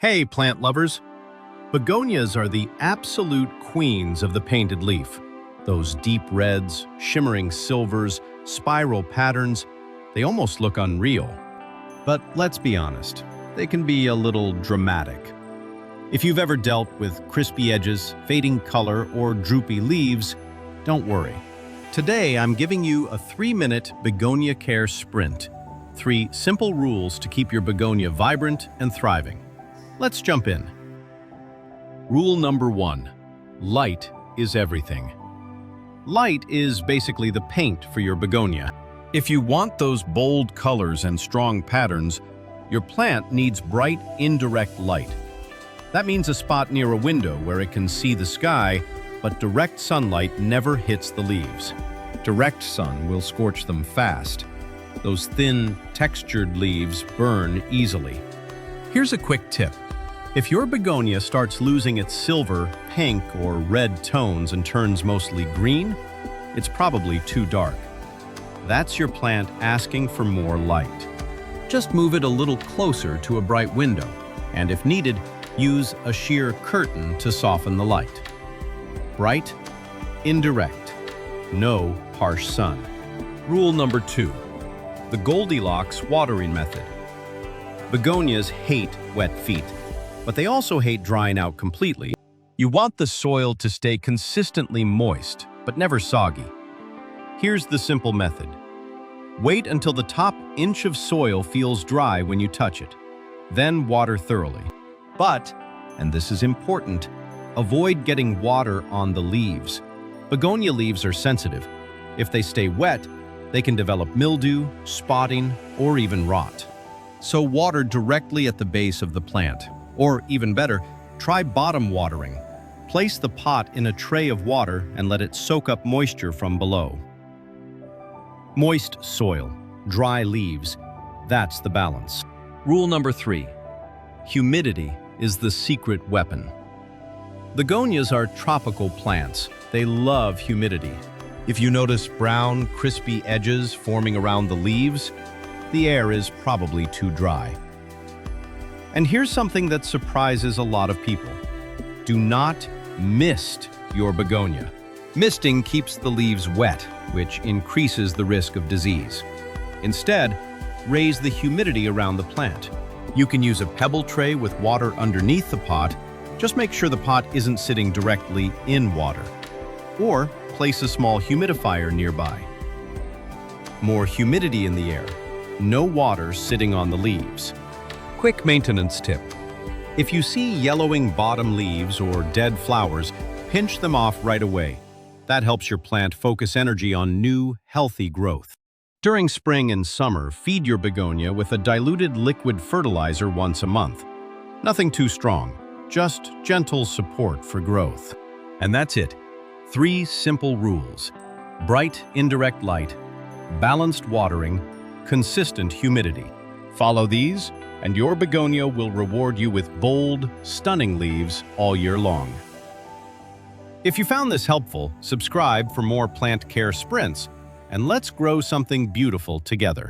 Hey, plant lovers! Begonias are the absolute queens of the painted leaf. Those deep reds, shimmering silvers, spiral patterns, they almost look unreal. But let's be honest, they can be a little dramatic. If you've ever dealt with crispy edges, fading color, or droopy leaves, don't worry. Today, I'm giving you a 3-minute begonia care sprint. 3 simple rules to keep your begonia vibrant and thriving. Let's jump in. Rule number 1. Light is everything. Light is basically the paint for your begonia. If you want those bold colors and strong patterns, your plant needs bright, indirect light. That means a spot near a window where it can see the sky, but direct sunlight never hits the leaves. Direct sun will scorch them fast. Those thin, textured leaves burn easily. Here's a quick tip. If your begonia starts losing its silver, pink, or red tones and turns mostly green, it's probably too dark. That's your plant asking for more light. Just move it a little closer to a bright window, and if needed, use a sheer curtain to soften the light. Bright, indirect, no harsh sun. Rule number 2. The Goldilocks watering method. Begonias hate wet feet, but they also hate drying out completely. You want the soil to stay consistently moist, but never soggy. Here's the simple method. Wait until the top inch of soil feels dry when you touch it. Then water thoroughly. But, and this is important, avoid getting water on the leaves. Begonia leaves are sensitive. If they stay wet, they can develop mildew, spotting, or even rot. So water directly at the base of the plant. Or even better, try bottom watering. Place the pot in a tray of water and let it soak up moisture from below. Moist soil, dry leaves, that's the balance. Rule number 3. Humidity is the secret weapon. Begonias are tropical plants. They love humidity. If you notice brown, crispy edges forming around the leaves, the air is probably too dry. And here's something that surprises a lot of people. Do not mist your begonia. Misting keeps the leaves wet, which increases the risk of disease. Instead, raise the humidity around the plant. You can use a pebble tray with water underneath the pot. Just make sure the pot isn't sitting directly in water. Or place a small humidifier nearby. More humidity in the air. No water sitting on the leaves. Quick maintenance tip. If you see yellowing bottom leaves or dead flowers, pinch them off right away. That helps your plant focus energy on new, healthy growth. During spring and summer, feed your begonia with a diluted liquid fertilizer once a month. Nothing too strong, just gentle support for growth. And that's it. 3 simple rules. Bright, indirect light, balanced watering, consistent humidity. Follow these, and your begonia will reward you with bold, stunning leaves all year long. If you found this helpful, subscribe for more plant care sprints, and let's grow something beautiful together.